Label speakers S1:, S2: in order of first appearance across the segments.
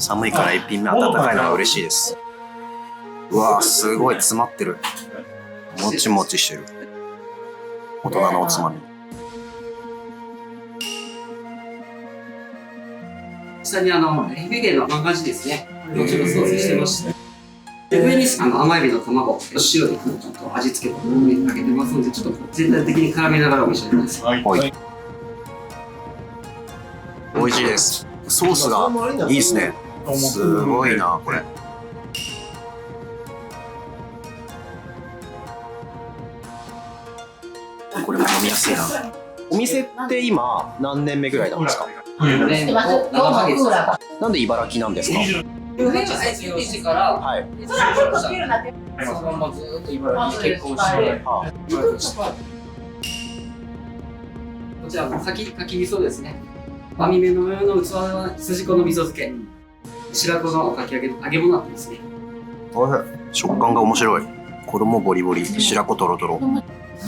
S1: 寒いから一品目温かいのが嬉しいです。うわー、すごい詰まってる。もちもちしてる。大人のおつまみ。
S2: 下に愛媛県の万願寺ですね。もちろんソースしてまして。で上に甘エビの卵、塩でちょっと味付けをかけてますので、ちょっと全体的に絡めながらお召し上がりください。
S1: はい。美味しいです。ソースがいいですね。すごいな、これ。これも飲みやすいな。お店って今何年目ぐらいなんですか？なんで茨城なんですか？19
S2: 時から、
S1: はい。
S2: そのままずっと茨城で結婚して、こちらのかき味噌ですね。網目のような器は筋子の味噌漬け、白子のおかき揚げの揚げ物なんですね。
S1: 食感が面白い。衣ボリボリ、白子トロトロ。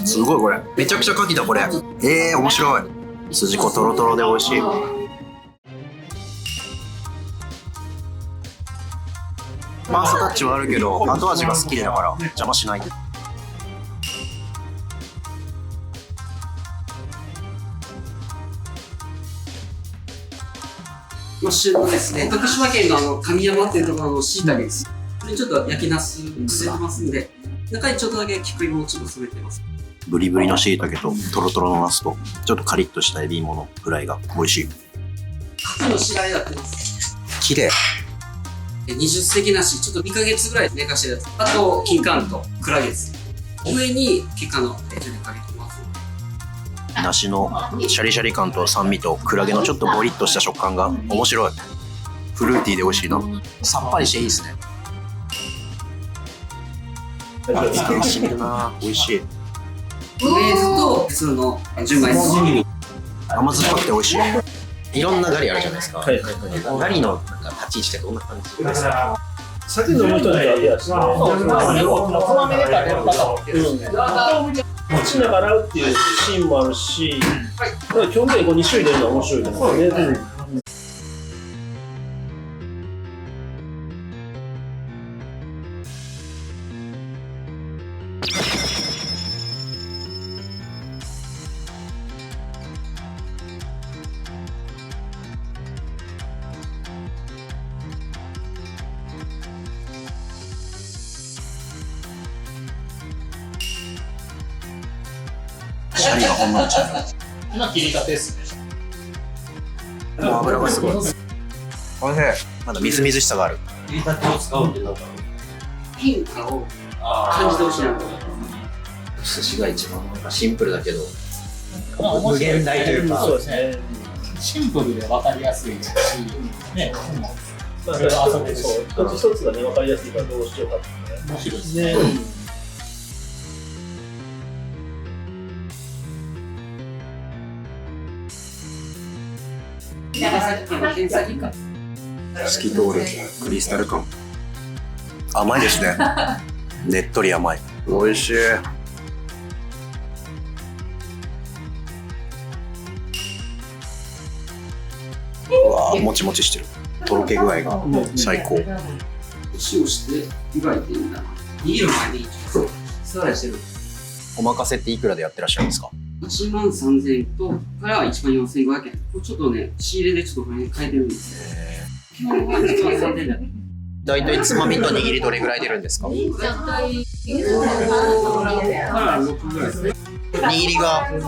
S1: すごいこれ。めちゃくちゃ牡蠣だこれ。面白い。筋子トロトロで美味しい。マースタッチはあるけど、後味が好きだから邪魔しない。
S2: 旬のですね、徳島県の神山っていうところの椎茸です。これちょっと焼きナス入れてますんで、中にちょっとだけ菊芋をちょっと添えてます。
S1: ブリブリの椎茸とトロトロのナスとちょっとカリッとしたエビ芋のフライが美味しい。
S2: 牡蠣の白になってます。
S1: 綺麗。
S2: 20世紀梨、ちょっと2ヶ月ぐらい寝かしてるやつ。あと、金柑とクラゲです。上にケカのジュレかけてます。
S1: 梨のシャリシャリ感と酸味とクラゲのちょっとボリッとした食感が面白い。フルーティーで美味しいな。さっぱりしていいですね。楽しみるな。美味しい。
S2: ベースと普通の純米です。
S1: 甘酸っぱくて美味しい。いろんなガリあるじゃないですか。ガリのなんか立ち位置ってどんな感じですか？
S3: 酒飲む人には嫌ですね。口の中洗うっていうシーンもあるし、基本的に2種類出るのは面白いですね。
S1: シャリがほんのりちゃう。
S3: 今切りたてですね。
S1: 油がすごい。おいしい。まだみずみずしさがある。
S3: 切りたてを使うんでなんか
S2: 変化を感じてほしいなと。
S1: 寿司が一番なんかシンプルだけど
S3: 無限
S1: 大というか。
S3: そうですね。シンプルで分かりやすいし、ね。まあそれは遊べるし、一つ一つがね分かりやすいからどうしようかって面白いですね。
S2: 長崎県の県先か。
S1: 透き通るクリスタル感。甘いですね。ねっとり甘い。美味しい。うわー、もちもちしてる。とろけ具合が最高。
S2: 塩して湯がいていいんだな。握る前にスライしてる。
S1: お任せっていくらでやってらっしゃるんですか
S2: ？8万3000円とからは1万4500円。これちょっとね、仕入れでちょっと変えてるんですよ。基本は1万3000円だ。
S1: だいたいつまみと握りどれぐらい出るんですか？
S2: だいたい5から6ぐらいですね。
S1: 握りが10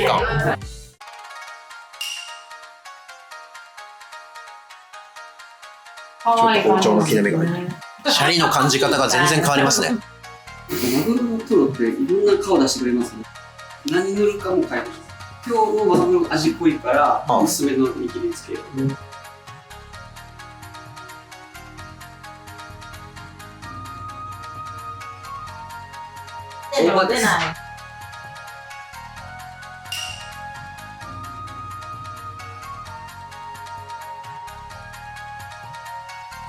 S1: 貫。ちょっと包丁の切れ目が入ってる。シャリの感じ方が全然変わりますね。
S2: マグロのトロっていろんな顔出してくれますね。何塗るかも変えます。今日のマグロ味濃いから薄めの握りつけよう。大葉です。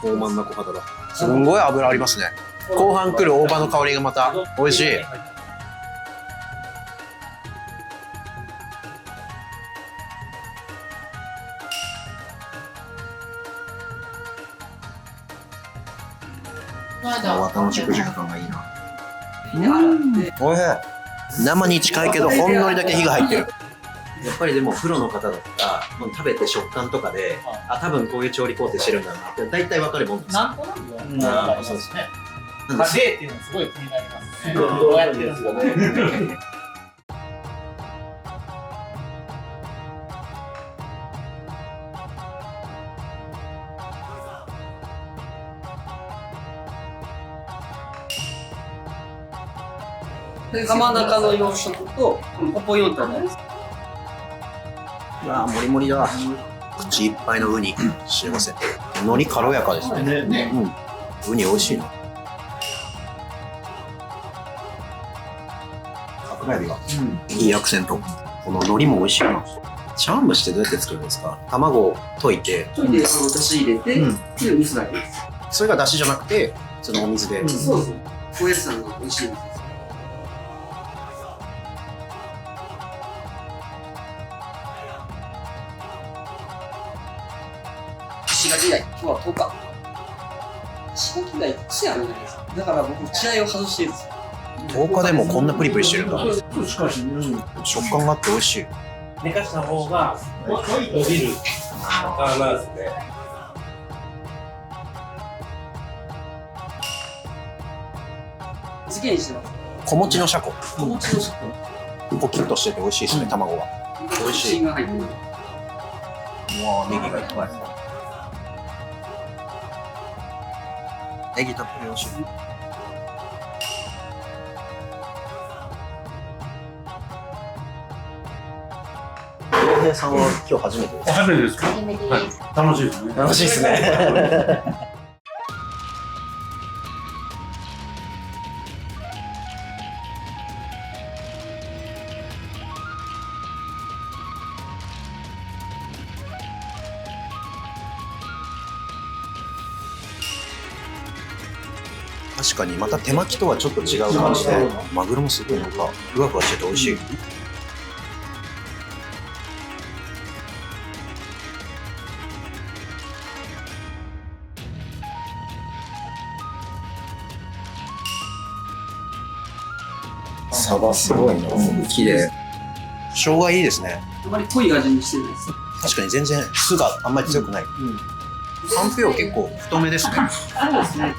S1: 大真ん中肌だ。すんごい脂ありますね。後半来る大葉の香りがまた美味しい。綿の熟熟感がいいな。
S2: で、洗って、
S1: おいしい。生に近いけど、ほんのりだけ火が入ってる。やっぱりでもプロの方だったら、もう食べて食感とかで、あ、多分こういう調理工程してるんだなって、大体わかるもんです。
S3: なんとなくは分かりますね。
S1: なんで
S3: 家庭っていうのすごい気になりますね。どうやってるんですかね。
S2: で浜中の洋食と、ポポヨンタのやつ。
S1: うわー、もりもりだ。口いっぱいのウニ、幸せ。海苔軽やかですね。うん。ウニ美味しいな。桜エビが、いいアクセント。この海苔も美味しいな。茶碗蒸しってどうやって作るんですか？卵を溶いて、
S2: それで、出汁入れて、で、味噌だけです。
S1: それが出汁じゃなくて、そのお水で。
S2: そうですね。高野菜の美味しいです。石垣貝、今日は10日。石垣貝、癖あるじゃないですか。だから僕、血合いを外してるんですよ。
S1: 10日でもこんなプリプリしてるんだ。
S3: しかし、
S1: 食感があって美味しい。
S3: 寝かした方が伸びる。
S4: なんですね。
S2: 漬けにしてます。
S1: 小餅のシャコ。
S2: 小餅のシャコ。
S1: ポキッとしてて美味しいですね、卵は。美味しい。
S2: 芯が入ってる。
S1: うわー、ネギがいっぱい。ネギたっぷり美味しい。洋平さんは今日初めてですか？
S4: 初めてですか？
S5: 初めてです。
S4: はい、楽しいですね。
S1: 楽しいですね。確かにまた手巻きとはちょっと違う感じで、マグロもすごいなんかふわふわしてて美味しい。サバすごいな、綺麗。生姜いいですね。
S2: あまり濃い味にしてないです。
S1: 確かに全然酢があんまり強くない。かんぴょう結構太めですね。
S2: そうですね。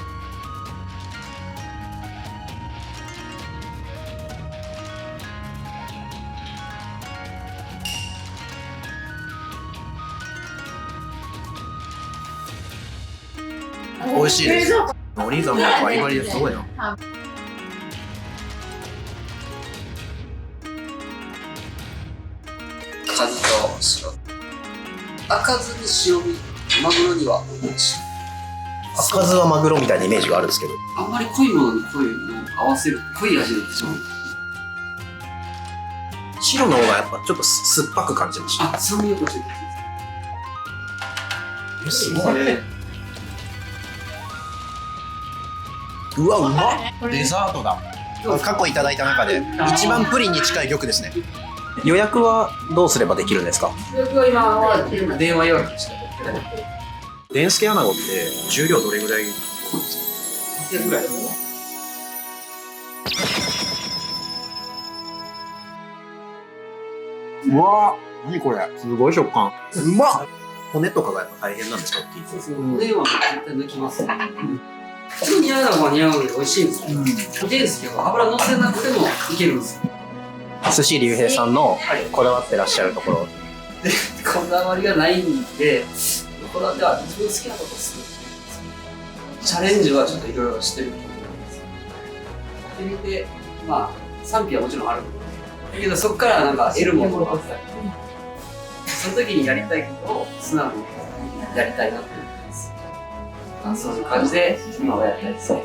S1: 美味しいです。お兄さんもバリバリですごいな。
S2: 赤酢と白。赤酢に白身、マグロには
S1: 赤酢はマグロみたいなイメージがあるんですけど。
S2: あんまり濃いものに濃いのを合わせると濃い味になってしまう。
S1: 白の方がやっぱちょっと酸っぱく感じました。
S2: あ、酸味をこっちに。
S1: すごい。うわ、うまっ。デザートだ。過去いただいた中で一番プリンに近い玉ですね。予約はどうすればできるんですか？
S2: 予約は今は電話予約しか取ってない。
S1: デンスケアナゴって重量どれぐらい？
S2: 800ぐらいです。
S1: うわー、何これ？すごい食感。うまっ。骨とかがやっぱ大変なんですか？大きい。
S2: そうそう。骨は絶対抜きますね。普通に煮合うのは煮合うので美味しいんですけど、いいですけど、油乗せなくてもいけるんですよ。
S1: 寿司竜兵さんのこだわってらっしゃるところ。
S2: で、こだわりがないんで、こだわっては自分好きなことをする。チャレンジはちょっといろいろしてると思います。やってみて、まあ、賛否はもちろんあると思う。だけど、そこからなんか得るものがあったり、その時にやりたいことを素直にやりたいなって思います。そういう感じで今はやりたいですね。